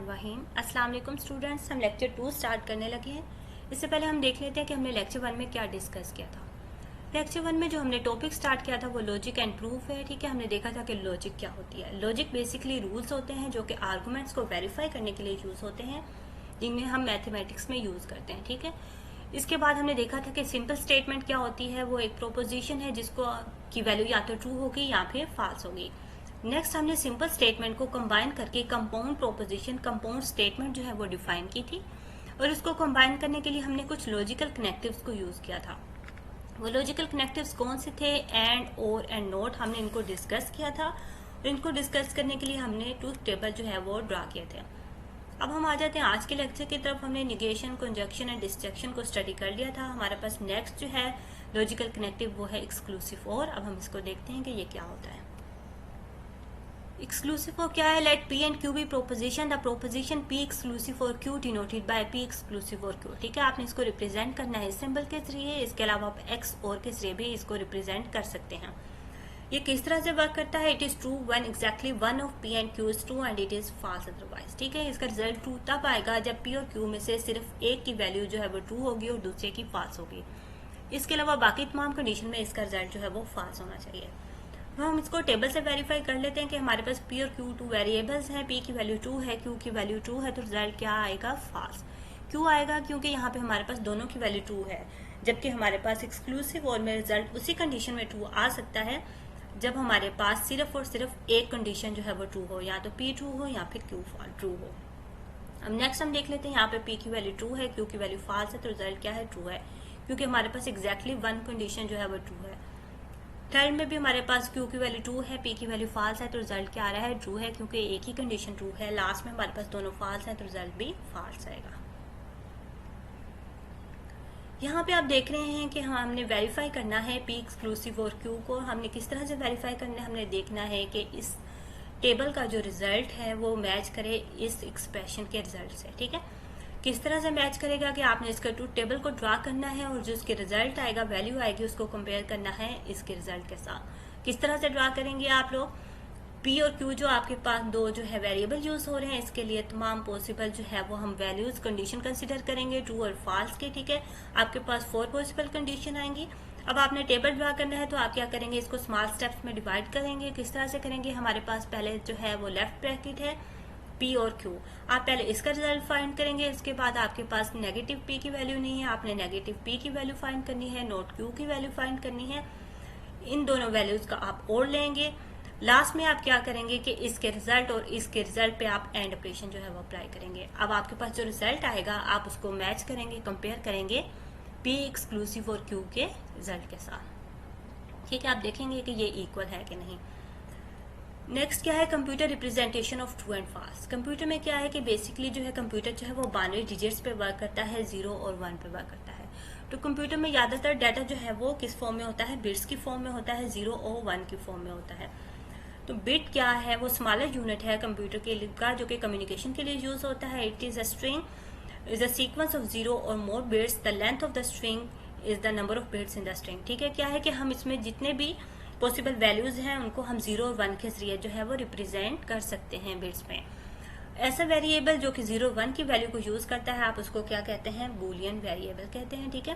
बिस्मिल्लाहिर्रहमानिर्रहीम। अस्सलाम वालेकुम स्टूडेंट्स, हम लेक्चर 2 स्टार्ट करने लगे हैं। इससे पहले हम देख लेते हैं कि हमने लेक्चर 1 में क्या डिस्कस किया था। लेक्चर 1 में जो हमने टॉपिक स्टार्ट किया था वो लॉजिक एंड प्रूफ है। ठीक है, हमने देखा था कि लॉजिक क्या होती है। लॉजिक बेसिकली रूल्स होते हैं जो कि आर्गूमेंट्स को वेरीफाई करने के लिए यूज़ होते हैं, जिन्हें हम मैथमेटिक्स में यूज़ करते हैं। ठीक है, इसके बाद हमने देखा था कि सिंपल स्टेटमेंट क्या होती है। वो एक प्रोपोजिशन है जिसको की वैल्यू या तो ट्रू होगी या फिर फॉल्स होगी। नेक्स्ट हमने सिंपल स्टेटमेंट को कंबाइन करके कंपाउंड प्रोपोजिशन, कंपाउंड स्टेटमेंट जो है वो डिफाइन की थी, और इसको कंबाइन करने के लिए हमने कुछ लॉजिकल कनेक्टिव्स को यूज़ किया था। वो लॉजिकल कनेक्टिव्स कौन से थे? एंड, और एंड नोट। हमने इनको डिस्कस किया था, और इनको डिस्कस करने के लिए हमने ट्रूथ टेबल जो है वो ड्रा किए थे। अब हम आ जाते हैं आज के लेक्चर की तरफ। हमने निगेशन, कंजक्शन एंड डिस्ट्रक्शन को स्टडी कर लिया था। हमारे पास नेक्स्ट जो है लॉजिकल कनेक्टिव वो है एक्सक्लूसिव और। अब हम इसको देखते हैं कि ये क्या होता है। एक्सक्लूसिव और क्या है? Let P and Q be proposition, the proposition P exclusive और Q denoted by P exclusive और क्यू। ठीक है, आपने इसको रिप्रेजेंट करना है सिंबल के जरिए। इसके अलावा आप एक्स और के जरिए भी इसको रिप्रेजेंट कर सकते हैं। ये किस तरह से वर्क करता है? It is true when exactly one of P and Q is true and it is false otherwise. ठीक है, इसका रिजल्ट ट्रू तब आएगा जब पी और क्यू में से सिर्फ एक की वैल्यू जो है वो ट्रू होगी और दूसरे की फॉल्स होगी। इसके अलावा बाकी तमाम कंडीशन में इसका रिजल्ट जो है वो फॉल्स होना चाहिए। हम इसको टेबल से वेरीफाई कर लेते हैं कि हमारे पास पी और क्यू टू वेरिएबल्स हैं। पी की वैल्यू ट्रू है, क्यू की वैल्यू ट्रू है, तो रिजल्ट क्या आएगा? फॉल्स। क्यों आएगा? क्योंकि यहाँ पे हमारे पास दोनों की वैल्यू ट्रू है, जबकि हमारे पास एक्सक्लूसिव और में रिजल्ट उसी कंडीशन में ट्रू आ सकता है जब हमारे पास सिर्फ और सिर्फ एक कंडीशन जो है वो ट्रू हो, या तो पी ट्रू हो या फिर क्यू ट्रू हो। अब नेक्स्ट हम देख लेते हैं, यहाँ पे पी की वैल्यू ट्रू है, क्यू की वैल्यू फॉल्स है, तो रिजल्ट क्या है? ट्रू है, क्योंकि हमारे पास एग्जैक्टली वन कंडीशन जो है वो ट्रू है। थर्ड में भी हमारे पास क्यू की वैल्यू ट्रू है, पी की वैल्यू फॉल्स है, तो रिजल्ट क्या आ रहा है? ट्रू है, क्योंकि एक ही कंडीशन ट्रू है। लास्ट में हमारे पास दोनों फॉल्स है, तो रिजल्ट भी फॉल्स आएगा। यहाँ पे आप देख रहे हैं कि हमने वेरीफाई करना है पी एक्सक्लूसिव और क्यू को। हमने किस तरह से वेरीफाई करना है? हमने देखना है कि इस टेबल का जो रिजल्ट है वो मैच करे इस एक्सप्रेशन के रिजल्ट से। ठीक है, किस तरह से मैच करेगा कि आपने इसका ट्रूथ टेबल को ड्रा करना है, और जो इसके रिजल्ट आएगा, वैल्यू आएगी, उसको कंपेयर करना है इसके रिजल्ट के साथ। किस तरह से ड्रा करेंगे आप लोग? पी और क्यू जो आपके पास दो जो है वेरिएबल यूज हो रहे हैं, इसके लिए तमाम पॉसिबल जो है वो हम वैल्यूज कंडीशन कंसिडर करेंगे, ट्रू और फॉल्स के। ठीक है, आपके पास 4 पॉसिबल कंडीशन आएंगी। अब आपने टेबल ड्रा करना है, तो आप क्या करेंगे? इसको स्मॉल स्टेप्स में डिवाइड करेंगे। किस तरह से करेंगे? हमारे पास पहले जो है वो लेफ्ट ब्रैकेट है पी और क्यू। आप पहले इसका रिजल्ट फाइंड करेंगे। इसके बाद आपके पास नेगेटिव पी की वैल्यू नहीं है, आपने नेगेटिव पी की वैल्यू फाइंड करनी है, नॉट क्यू की वैल्यू फाइंड करनी है। इन दोनों वैल्यूज का आप और लेंगे। लास्ट में आप क्या करेंगे कि इसके रिजल्ट और इसके रिजल्ट पे आप एंड ऑपरेशन जो है वो अप्लाई करेंगे। अब आपके पास जो रिजल्ट आएगा आप उसको मैच करेंगे, कंपेयर करेंगे पी एक्सक्लूसिव और क्यू के रिजल्ट के साथ। ठीक है, आप देखेंगे कि ये इक्वल है कि नहीं। नेक्स्ट क्या है? Computer representation of true and false. Computer में क्या है कि बेसिकली जो है कंप्यूटर जो है वो बाइनरी डिजिट्स पे वर्क करता है, 0 और 1 पे वर्क करता है। तो कंप्यूटर में ज़्यादातर डाटा जो है वो किस फॉर्म में होता है? बिट्स की फॉर्म में होता है, 0 और 1 की फॉर्म में होता है। तो बिट क्या है? वो स्मॉलर यूनिट है कंप्यूटर के लिए का, जो कि कम्युनिकेशन के लिए यूज होता है। It is a string, is a sequence of 0 और more bits. The length of the string is the number of bits in the string. ठीक है, क्या है कि हम इसमें जितने भी पॉसिबल वैल्यूज हैं उनको हम 0 और 1 के जरिए जो है वो रिप्रेजेंट कर सकते हैं बिट्स में। ऐसा वेरिएबल जो कि 0 1 की वैल्यू को यूज करता है, आप उसको क्या कहते हैं? बूलियन वेरिएबल कहते हैं। ठीक है,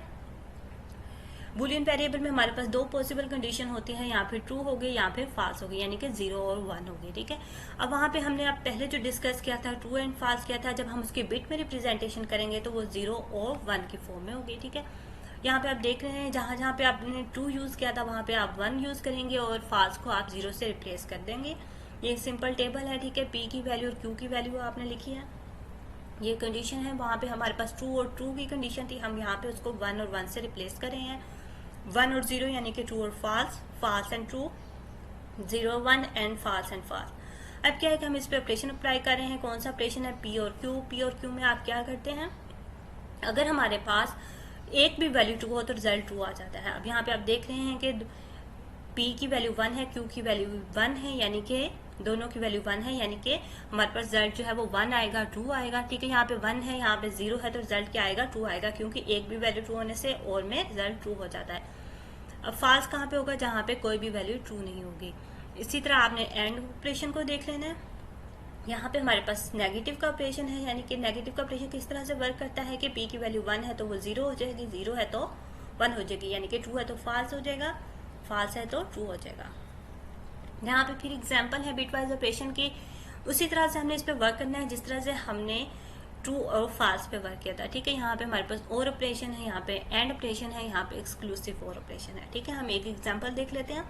बूलियन वेरिएबल में हमारे पास दो पॉसिबल कंडीशन होती है, यहाँ फिर ट्रू हो गई, यहाँ फिर फॉल्स हो गई, यानी कि 0 और 1 हो गई। ठीक है, अब वहाँ पे हमने अब पहले जो डिस्कस किया था ट्रू एंड फॉल्स किया था, जब हम उसके बिट में रिप्रेजेंटेशन करेंगे तो वो 0 और 1 की फॉर्म में होगी। ठीक है, यहाँ पे आप देख रहे हैं जहाँ जहाँ पे आपने ट्रू यूज किया था वहाँ पे आप 1 यूज करेंगे और फॉल्स को आप 0 से रिप्लेस कर देंगे। ये सिंपल टेबल है। ठीक है, पी की वैल्यू और क्यू की वैल्यू आपने लिखी है, ये कंडीशन है। वहाँ पे हमारे पास ट्रू और ट्रू की कंडीशन थी, हम यहाँ पे उसको 1 और 1 से रिप्लेस कर रहे हैं। 1 और 0 यानी कि ट्रू और false, false and true, 0 1 and false and false. अब क्या है कि हम इस पे ऑपरेशन अप्लाई कर रहे हैं। कौन सा ऑपरेशन है? पी और क्यू। पी और क्यू में आप क्या करते हैं? अगर हमारे पास एक भी वैल्यू ट्रू हो तो रिजल्ट ट्रू आ जाता है। अब यहाँ पे आप देख रहे हैं कि पी की वैल्यू 1 है, क्यू की वैल्यू 1 है, यानी कि दोनों की वैल्यू 1 है, यानी कि हमारे पास रिजल्ट जो है वो 1 आएगा, ट्रू आएगा। ठीक है, यहाँ पे 1 है, यहाँ पे 0 है, तो रिजल्ट क्या आएगा? ट्रू आएगा, क्योंकि एक भी वैल्यू ट्रू होने से और में रिजल्ट ट्रू हो जाता है। अब फॉल्स कहाँ पे होगा? जहाँ पे कोई भी वैल्यू ट्रू नहीं होगी। इसी तरह आपने एंड ऑपरेशन को देख लेना है। यहाँ पे हमारे पास नेगेटिव का ऑपरेशन है, यानी कि नेगेटिव का ऑपरेशन किस तरह से वर्क करता है कि p की वैल्यू 1 है तो वो 0 हो जाएगी, 0 है तो 1 हो जाएगी, यानी कि ट्रू है तो फॉल्स हो जाएगा, फॉल्स है तो ट्रू हो जाएगा। यहाँ पे फिर एग्जांपल है बिटवाइज ऑपरेशन की, उसी तरह से हमने इस पे वर्क करना है जिस तरह से हमने ट्रू और फॉल्स पे वर्क किया था। ठीक है, यहाँ पे हमारे पास और ऑपरेशन है, यहाँ पे एंड ऑपरेशन है, यहाँ पे एक्सक्लूसिव और ऑपरेशन है। ठीक है, हम एक एग्जांपल देख लेते हैं।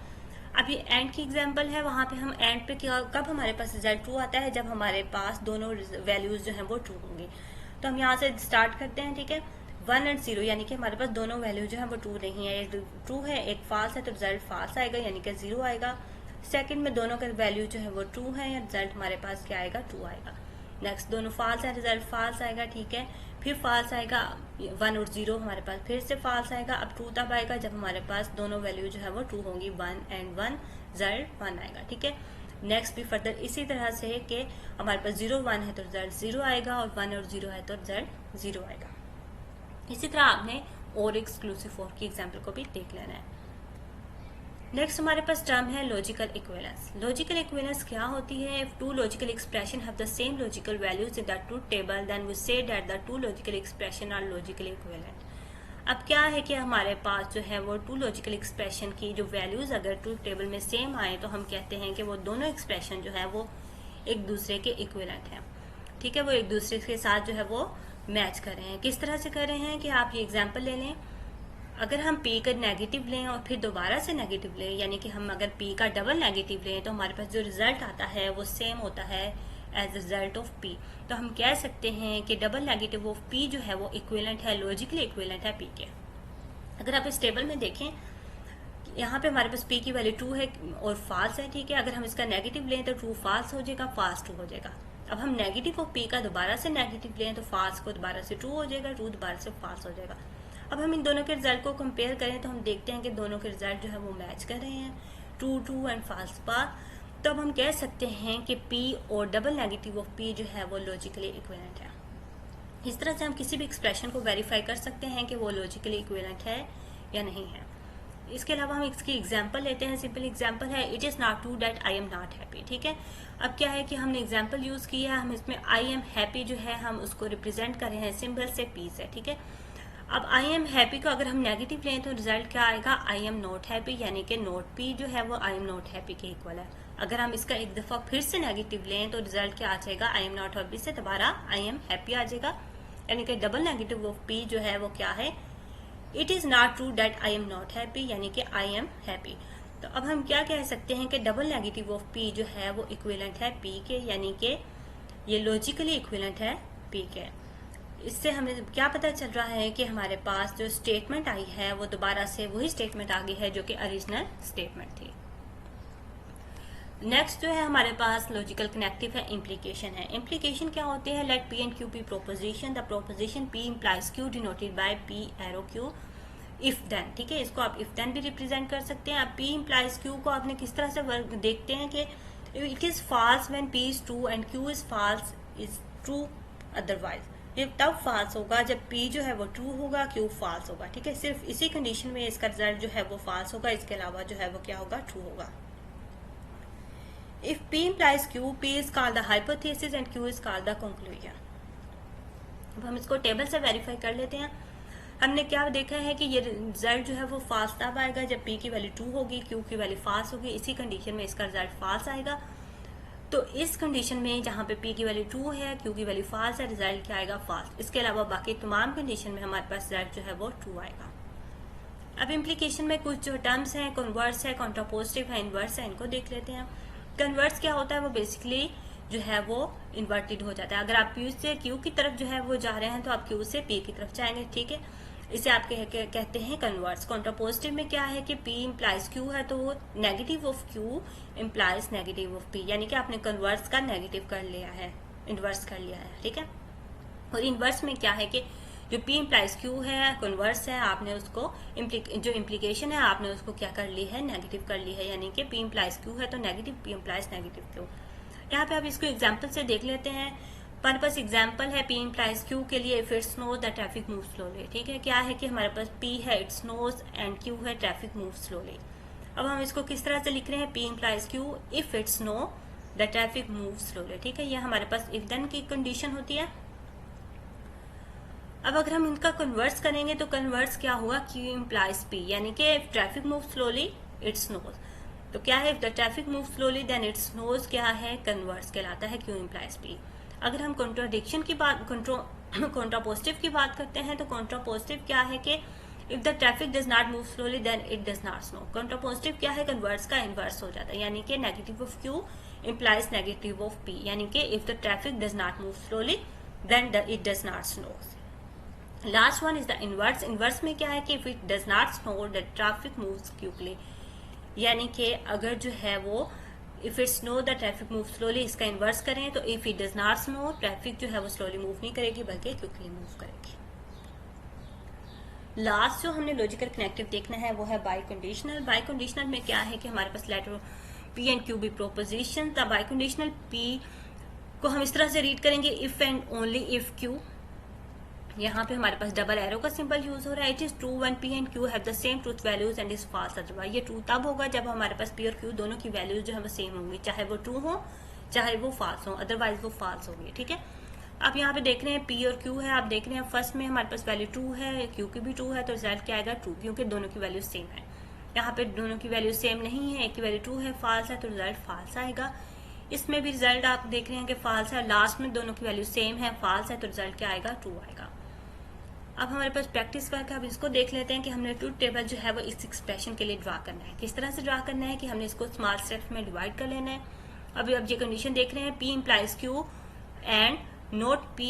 अब ये एंड की एग्जांपल है, वहाँ पे हम एंड पे क्या, कब हमारे पास रिजल्ट ट्रू आता है, जब हमारे पास दोनों वैल्यूज जो हैं वो ट्रू होंगी। तो हम यहाँ से स्टार्ट करते हैं। ठीक है, 1 एंड 0, यानी कि हमारे पास दोनों वैल्यू जो है वो ट्रू नहीं है, एक ट्रू है एक फॉल्स है, तो रिजल्ट फॉल्स आएगा यानी कि 0 आएगा। सेकंड में दोनों का वैल्यू जो है वो ट्रू है, रिजल्ट हमारे पास क्या आएगा, ट्रू आएगा। नेक्स्ट दोनों फॉल्स है, रिजल्ट फॉल्स आएगा। ठीक है, फिर फॉल्स आएगा, 1 और 0 हमारे पास फिर से फॉल्स आएगा। अब ट्रू तब आएगा जब हमारे पास दोनों वैल्यू जो है वो ट्रू होंगी, 1 एंड 1, रिजल्ट 1 आएगा। ठीक है, नेक्स्ट भी फर्दर इसी तरह से कि हमारे पास 0 1 है तो रिजल्ट 0 आएगा, और 1 और 0 है तो रिजल्ट 0 आएगा। इसी तरह आपने और एक्सक्लूसिव और की एग्जाम्पल को भी देख लेना है। नेक्स्ट हमारे पास टर्म है लॉजिकल इक्विवेलेंस। लॉजिकल इक्विवेलेंस क्या होती है? If two logical expression have the same logical values in the truth table then we say that the two logical expression are logically equivalent. अब क्या है कि हमारे पास जो है वो टू लॉजिकल एक्सप्रेशन की जो वैल्यूज अगर ट्रूथ टेबल में सेम आए तो हम कहते हैं कि वो दोनों एक्सप्रेशन जो है वो एक दूसरे के इक्विवेलेंट हैं। ठीक है, वो एक दूसरे के साथ जो है वो मैच कर रहे हैं। किस तरह से कर रहे हैं कि आप ये एग्जाम्पल ले लें, अगर हम p का नेगेटिव लें और फिर दोबारा से नेगेटिव लें, यानी कि हम अगर p का डबल नेगेटिव लें तो हमारे पास जो रिजल्ट आता है वो सेम होता है एज रिजल्ट ऑफ p। तो हम कह सकते हैं कि डबल नेगेटिव ऑफ p जो है वो इक्विवेलेंट है, लॉजिकली इक्विवेलेंट है p के। अगर आप इस टेबल में देखें, यहाँ पे हमारे पास p की वैल्यू ट्रू है और फॉल्स है। ठीक है, अगर हम इसका नेगेटिव लें तो ट्रू फॉल्स हो जाएगा, फॉल्स ट्रू हो जाएगा। अब हम नेगेटिव ऑफ p का दोबारा से नेगेटिव लें तो फॉल्स को दोबारा से ट्रू हो जाएगा, ट्रू दोबारा से फॉल्स हो जाएगा। अब हम इन दोनों के रिजल्ट को कंपेयर करें तो हम देखते हैं कि दोनों के रिजल्ट जो है वो मैच कर रहे हैं, true true and false path. तो अब हम कह सकते हैं कि p और डबल नेगेटिव ऑफ p जो है वो लॉजिकली इक्विवेलेंट है। इस तरह से हम किसी भी एक्सप्रेशन को वेरीफाई कर सकते हैं कि वो लॉजिकली इक्विवेलेंट है या नहीं है। इसके अलावा हम इसकी एग्जाम्पल लेते हैं। सिंपल एग्जाम्पल है, it is not true that I am not happy. ठीक है, अब क्या है कि हमने एग्जाम्पल यूज़ किया है, हम इसमें आई एम हैप्पी जो है हम उसको रिप्रेजेंट कर रहे हैं सिंबल से p से। ठीक है, अब आई एम हैप्पी को अगर हम नेगेटिव लें तो रिजल्ट क्या आएगा, आई एम नॉट हैप्पी, यानी कि नॉट p जो है वो आई एम नॉट हैप्पी के इक्वल है। अगर हम इसका एक दफ़ा फिर से नेगेटिव लें तो रिजल्ट क्या आ जाएगा, आई एम नॉट हैप्पी से दोबारा आई एम हैप्पी आ जाएगा, यानी कि डबल नेगेटिव ऑफ p जो है वो क्या है, it is not true that I am not happy, यानी कि आई एम हैप्पी। तो अब हम क्या कह सकते हैं कि डबल नेगेटिव ऑफ p जो है वो इक्विवेलेंट है p के, यानी कि ये लॉजिकली इक्विवेलेंट है p के। इससे हमें क्या पता चल रहा है कि हमारे पास जो स्टेटमेंट आई है वो दोबारा से वही स्टेटमेंट आ गई है जो कि ओरिजिनल स्टेटमेंट थी। नेक्स्ट जो है हमारे पास लॉजिकल कनेक्टिव है, इम्प्लीकेशन है। इम्प्लीकेशन क्या होती है, let p and q be proposition, the proposition p implies q denoted by p arrow q if then. ठीक है, इसको आप इफ देन भी रिप्रेजेंट कर सकते हैं। आप p इम्प्लाइज q को आपने किस तरह से देखते हैं कि it is false when p is true and q is false is true otherwise. ये तब फॉल्स होगा जब p जो है वो ट्रू होगा, q फॉल्स होगा। ठीक है, सिर्फ इसी कंडीशन में इसका रिजल्ट जो है वो फॉल्स होगा, इसके अलावा जो है वो क्या होगा, ट्रू होगा। If P implies Q, P is called the hypothesis and Q is called the conclusion. अब हम इसको टेबल से वेरीफाई कर लेते हैं। हमने क्या देखा है कि ये रिजल्ट जो है वो फॉल्स तब आएगा जब P की वैल्यू ट्रू होगी, Q की वैल्यू फॉल्स होगी। इसी कंडीशन में इसका रिजल्ट फॉल्स आएगा। तो इस कंडीशन में जहाँ पे P की वैल्यू ट्रू है, Q की वैल्यू फॉल्स है, रिजल्ट क्या आएगा, फॉल्स। इसके अलावा बाकी तमाम कंडीशन में हमारे पास रिजल्ट जो है वो ट्रू आएगा। अब इम्प्लीकेशन में कुछ जो टर्म्स हैं, कन्वर्स है, कॉन्ट्रापोजिटिव है, इनवर्स है, इनको देख लेते हैं। कन्वर्स क्या होता है, वो बेसिकली जो है वो इन्वर्टेड हो जाता है। अगर आप P से Q की तरफ जो है वो जा रहे हैं तो आप Q से P की तरफ जाएंगे। ठीक है, इसे आप कहते हैं कन्वर्स। कॉन्ट्रापोजिटिव में क्या है कि P इम्प्लाइज Q है तो negative of Q implies negative of P, यानी कि आपने कन्वर्स का नेगेटिव कर लिया है, इन्वर्स कर लिया है। ठीक है, और इन्वर्स में क्या है कि जो P इम्प्लाइज Q है, कन्वर्स है, आपने उसको जो इम्प्लीकेशन है आपने उसको क्या कर ली है, नेगेटिव कर ली है, यानी कि P इम्प्लाइज Q है तो negative P implies negative Q। यहाँ पे आप इसको एग्जाम्पल से देख लेते हैं। पर्पस एग्जाम्पल है P इम्प्लाइज Q के लिए, if it snows the traffic move slowly. ठीक है, क्या है कि हमारे पास P है, इट स्नोज, एंड Q है, ट्रैफिक मूव स्लोली। अब हम इसको किस तरह से लिख रहे हैं, P implies Q, if it snow the traffic move slowly. ठीक है, ये हमारे पास इफ देन की कंडीशन होती है। अब अगर हम इनका कन्वर्स करेंगे तो कन्वर्स क्या हुआ, Q इम्प्लाइज P, यानी कि if traffic move slowly it snows. तो क्या है, if the traffic move slowly then it snows, क्या है, कन्वर्स कहलाता है Q इम्प्लाइज P। अगर हम कॉन्ट्राडिक्शन की बात, कॉन्ट्रापोजिटिव की बात करते हैं तो कॉन्ट्रापोजिटिव क्या है कि if the traffic does not move slowly then it does not snow. Contrapositive क्या है, कन्वर्स का इन्वर्स हो जाता है, यानी कि negative of Q implies negative of P, यानी कि if the traffic does not move slowly then it does not snow. Last one is the inverse. Inverse में क्या है कि if it does not snow the traffic moves quickly, यानी कि अगर जो है वो if it snow the traffic move slowly, इसका इनवर्स करें तो if it does not snow traffic जो है वो स्लोली मूव नहीं करेगी बल्कि क्विकली मूव करेगी। लास्ट जो हमने लॉजिकल कनेक्टिव देखना है वो है बाई कंडीशनल। बाई कंडीशनल में क्या है कि हमारे पास लेटर P एंड Q भी proposition. The biconditional P को हम इस तरह से रीड करेंगे, if and only if Q। यहाँ पे हमारे पास डबल एरो का सिंबल यूज हो रहा है। It is true when P and Q have the same truth values and is false otherwise. ये ट्रू तब होगा जब हमारे पास P और Q दोनों की वैल्यूज जो है वो सेम होंगी, चाहे वो ट्रू हो चाहे वो फॉल्स हो, अदरवाइज वो फॉल्स होगी। ठीक है, अब यहाँ पे देख रहे हैं P और Q है, आप देख रहे हैं फर्स्ट में हमारे पास वैल्यू ट्रू है, Q की भी ट्रू है, तो रिजल्ट क्या आएगा, ट्रू, क्योंकि दोनों की वैल्यू सेम है। यहाँ पे दोनों की वैल्यू सेम नहीं है, एक की वैल्यू ट्रू है, फॉल्स है, तो रिजल्ट फॉल्स आएगा। इसमें भी रिजल्ट आप देख रहे हैं कि फॉल्स है, लास्ट में दोनों की वैल्यू सेम है, फॉल्स है, तो रिजल्ट क्या आएगा, ट्रू आएगा। अब हमारे पास प्रैक्टिस वर्क है, अब इसको देख लेते हैं कि हमने ट्रूथ टेबल जो है वो इस एक्सप्रेशन के लिए ड्रा करना है। किस तरह से ड्रा करना है कि हमने इसको स्मॉल स्टेप्स में डिवाइड कर लेना है। अब ये कंडीशन देख रहे हैं, P implies Q and note P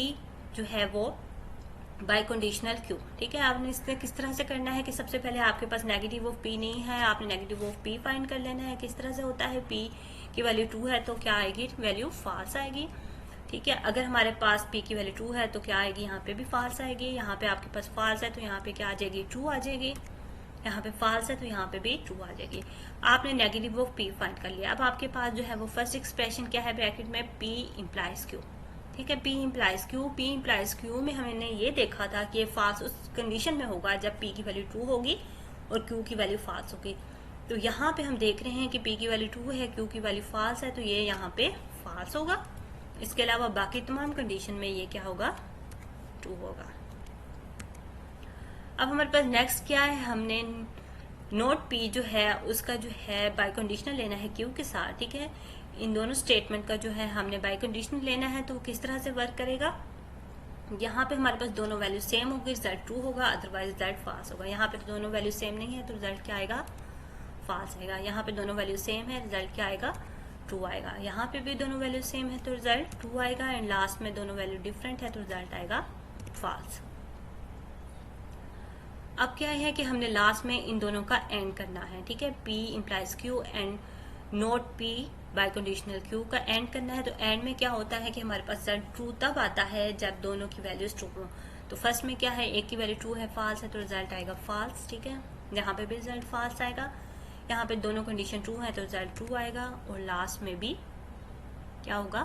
जो है वो बाय कंडीशनल Q। ठीक है, आपने इससे किस तरह से करना है कि सबसे पहले आपके पास नेगेटिव ऑफ P नहीं है, आपने नेगेटिव ऑफ P फाइंड कर लेना है। किस तरह से होता है, P की वैल्यू ट्रू है तो क्या आएगी, वैल्यू फॉल्स आएगी। ठीक है, अगर हमारे पास P की वैल्यू ट्रू है तो क्या आएगी, यहाँ पे भी फॉल्स आएगी। यहाँ पे आपके पास फॉल्स है तो यहाँ पे क्या आ जाएगी, ट्रू आ जाएगी। यहाँ पे फॉल्स है तो यहाँ पे भी ट्रू आ जाएगी। आपने नेगेटिव ऑफ P फाइंड कर लिया। अब आपके पास जो है वो फर्स्ट एक्सप्रेशन क्या है, ब्रैकेट में P इम्प्लाइज Q। ठीक है, P implies Q। P implies Q में हमने ये देखा था कि फॉल्स उस कंडीशन में होगा जब P की वैल्यू ट्रू होगी और Q की वैल्यू फॉल्स होगी। तो यहाँ पे हम देख रहे हैं कि P की वैल्यू ट्रू है, Q की वैल्यू फॉल्स है, तो ये यहाँ पे फॉल्स होगा। इसके अलावा बाकी तमाम कंडीशन में ये क्या होगा, ट्रू होगा। अब हमारे पास नेक्स्ट क्या है, हमने नोट P जो है उसका जो है बाय कंडीशनल लेना है Q के साथ। ठीक है, इन दोनों स्टेटमेंट का जो है हमने बाय कंडीशनल लेना है। तो किस तरह से वर्क करेगा, यहाँ पे हमारे पास दोनों वैल्यू सेम होगी, रिजल्ट ट्रू होगा, अदरवाइज रिजल्ट फॉल्स होगा। यहाँ पे तो दोनों वैल्यू सेम नहीं है तो रिजल्ट क्या आएगा, फॉल्स आएगा। यहाँ पे दोनों वैल्यू सेम है, रिजल्ट क्या आएगा, ट्रू आएगा। यहाँ पे भी दोनों वैल्यू सेम है तो रिजल्ट ट्रू आएगा, एंड लास्ट में दोनों वैल्यू डिफरेंट है तो रिजल्ट आएगा फॉल्स। अब क्या है कि हमने लास्ट में इन दोनों का एंड करना है। ठीक है, P implies Q and note P bye conditional Q का एंड करना है। तो एंड में क्या होता है कि हमारे पास रिजल्ट ट्रू तब आता है जब दोनों की वैल्यूज ट्रू हो। तो फर्स्ट में क्या है, एक की वैल्यू ट्रू है, फॉल्स है, तो रिजल्ट आएगा फॉल्स। ठीक है, यहाँ पे भी रिजल्ट फॉल्स आएगा। यहाँ पे दोनों कंडीशन ट्रू है तो रिजल्ट ट्रू आएगा, और लास्ट में भी क्या होगा,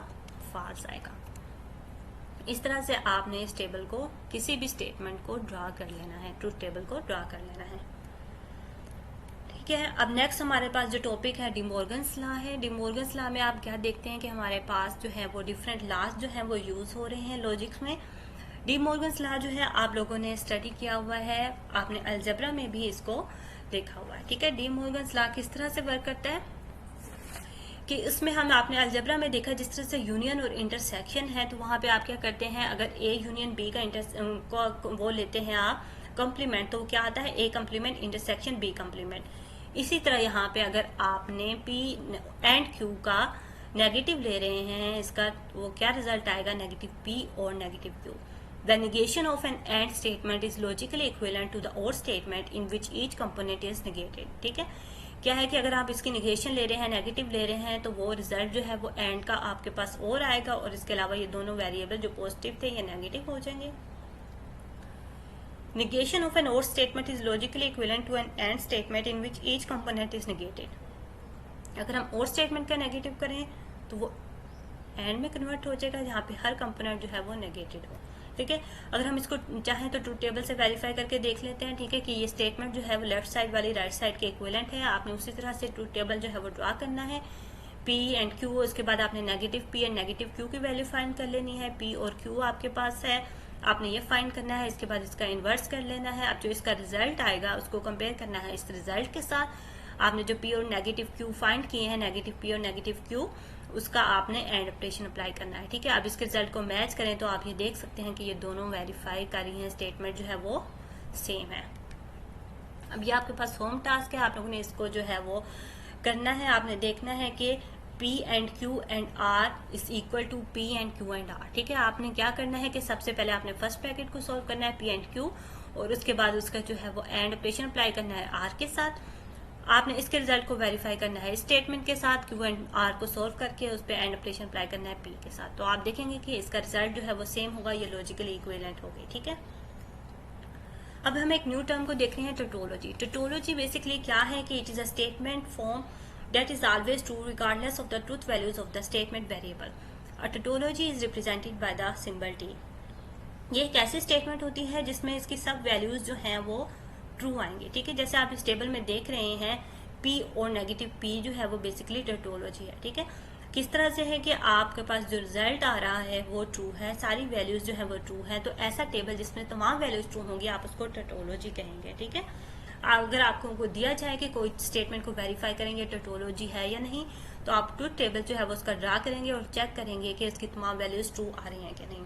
फॉल्स आएगा। इस तरह से आपने इस टेबल को, किसी भी स्टेटमेंट को ड्रा कर लेना है, ट्रूथ टेबल को ड्रा कर लेना है। ठीक है, अब नेक्स्ट हमारे पास जो टॉपिक है डी मॉर्गन्स लॉ है। डी मॉर्गन्स लॉ में आप क्या देखते हैं कि हमारे पास जो है वो डिफरेंट लॉज जो है वो यूज हो रहे हैं लॉजिक्स में। डी मॉर्गन्स लॉ जो है आप लोगों ने स्टडी किया हुआ है, आपने अलजेब्रा में भी इसको देखा हुआ है। ठीक है, डी मॉर्गन्स लॉ किस तरह से वर्क करता है कि इसमें हम आपने अलजेब्रा में देखा जिस तरह से यूनियन और इंटरसेक्शन है, तो वहां पे आप क्या करते हैं, अगर ए यूनियन बी का वो लेते हैं आप कॉम्प्लीमेंट, तो क्या आता है, A complement intersection B complement. इसी तरह यहाँ पे अगर आपने P एंड Q का नेगेटिव ले रहे हैं, इसका वो क्या रिजल्ट आएगा, नेगेटिव P और negative Q। The negation of an and statement is logically equivalent to the or statement in which each component is negated। ठीक है, क्या है कि अगर आप इसकी निगेशन ले रहे हैं, नेगेटिव ले रहे हैं, तो वो रिजल्ट जो है वो एंड का आपके पास और आएगा, और इसके अलावा ये दोनों वेरिएबल जो पॉजिटिव थे ये नेगेटिव हो जाएंगे। Negation of an or statement is logically equivalent to an and statement in which each component is negated। अगर हम और स्टेटमेंट का नेगेटिव करें तो वो एंड में कन्वर्ट हो जाएगा जहाँ पे हर कंपोनेंट जो है वो नेगेटेड हो। ठीक है, अगर हम इसको चाहें तो ट्रूथ टेबल से वेरीफाई करके देख लेते हैं। ठीक है, कि ये स्टेटमेंट जो है वो लेफ्ट साइड वाली राइट साइड के इक्विवेलेंट है। आपने उसी तरह से ट्रूथ टेबल जो है वो ड्रा करना है। पी एंड क्यू, उसके बाद आपने negative P and negative Q की वैल्यू फाइंड कर लेनी है। पी और क्यू आपके पास है, आपने ये फाइंड करना है, इसके बाद इसका इन्वर्स कर लेना है। अब जो इसका रिजल्ट आएगा उसको कंपेयर करना है इस रिजल्ट के साथ। आपने जो पी और नेगेटिव क्यू फाइंड किए हैं, नेगेटिव पी और नेगेटिव क्यू, उसका आपने एंड ऑपरेशन अप्लाई करना है, ठीक है। अब इसके रिजल्ट को मैच करें तो आप ये देख सकते हैं कि ये दोनों वेरीफाई कर रही हैं, स्टेटमेंट जो है वो सेम है। अब ये आपके पास होम टास्क है, आप लोगों ने इसको जो है वो करना है। आपने देखना है कि P and Q and R is equal to P and Q and R, ठीक है। आपने क्या करना है कि सबसे पहले आपने फर्स्ट ब्रैकेट को सॉल्व करना है P एंड Q, और उसके बाद उसका जो है वो एंड ऑपरेशन अप्लाई करना है R के साथ। आपने इसके रिजल्ट को वेरीफाई करना है स्टेटमेंट के साथ, Q एंड R को सॉल्व करके उस पर एंड ऑपरेशन अप्लाई करना है P के साथ। तो आप देखेंगे कि इसका रिजल्ट जो है वो सेम होगा, ये लॉजिकली इक्विवेलेंट होगी, ठीक है। अब हम एक न्यू टर्म को देख रहे हैं, टोटोलॉजी। टोटोलॉजी बेसिकली क्या है कि it is a statement form that is always true regardless of the truth values of the statement variable. A tautology is represented by the symbol T. ये एक ऐसी स्टेटमेंट होती है जिसमें इसकी सब वैल्यूज जो हैं वो ट्रू आएंगे, ठीक है। जैसे आप इस टेबल में देख रहे हैं, P और नेगेटिव P जो है वो बेसिकली टोटोलॉजी है, ठीक है। किस तरह से है कि आपके पास जो रिजल्ट आ रहा है वो ट्रू है, सारी वैल्यूज जो है वो ट्रू है, तो ऐसा टेबल जिसमें तमाम वैल्यूज ट्रू होंगी आप उसको टोटोलॉजी कहेंगे, ठीक है। अगर आपको दिया जाए कि कोई स्टेटमेंट को वेरीफाई करेंगे टोटोलॉजी है या नहीं, तो आप ट्रूथ टेबल जो है वो उसका ड्रा करेंगे और चेक करेंगे कि इसकी तमाम वैल्यूज ट्रू आ रही हैं कि नहीं।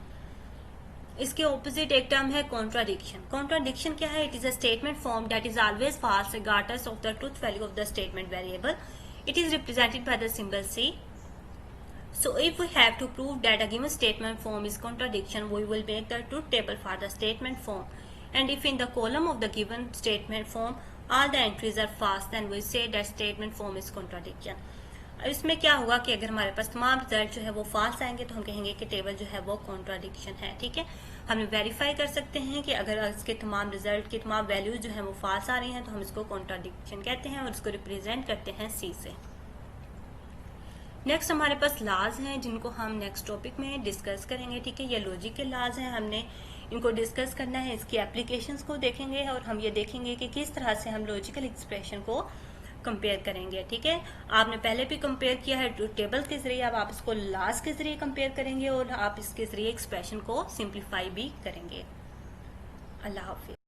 इसके ऑपोजिट एक टर्म है कॉन्ट्राडिक्शन। कॉन्ट्राडिक्शन क्या है? It is a statement form that is always false regardless of the truth value of the statement variable. It is represented by the symbol C. So if we have to prove that a given statement form is contradiction, we will make the truth table for the statement form. And if in the column of the given statement form all the entries are false, then we say that statement form is contradiction. इसमें क्या होगा कि अगर हमारे पास तमाम result जो है वो फॉल्स आएंगे तो हम कहेंगे कि टेबल जो है वो कॉन्ट्राडिक्शन है, ठीक है। हम वेरीफाई कर सकते हैं कि अगर इसके तमाम रिजल्ट की तमाम वैल्यूज जो है वो फॉल्स आ रही हैं तो हम इसको कॉन्ट्राडिक्शन कहते हैं और इसको रिप्रेजेंट करते हैं सी से। नेक्स्ट हमारे पास लॉज हैं जिनको हम नेक्स्ट टॉपिक में डिस्कस करेंगे, ठीक है। ये लॉजिक के लॉज हैं, हमने इनको डिस्कस करना है, इसकी एप्लीकेशंस को देखेंगे और हम ये देखेंगे कि किस तरह से हम लॉजिकल एक्सप्रेशन को कंपेयर करेंगे, ठीक है। आपने पहले भी कंपेयर किया है टेबल के जरिए, अब आप इसको लॉज के जरिए कंपेयर करेंगे और आप इसके जरिए एक्सप्रेशन को सिंप्लीफाई भी करेंगे। अल्लाह हाफिज।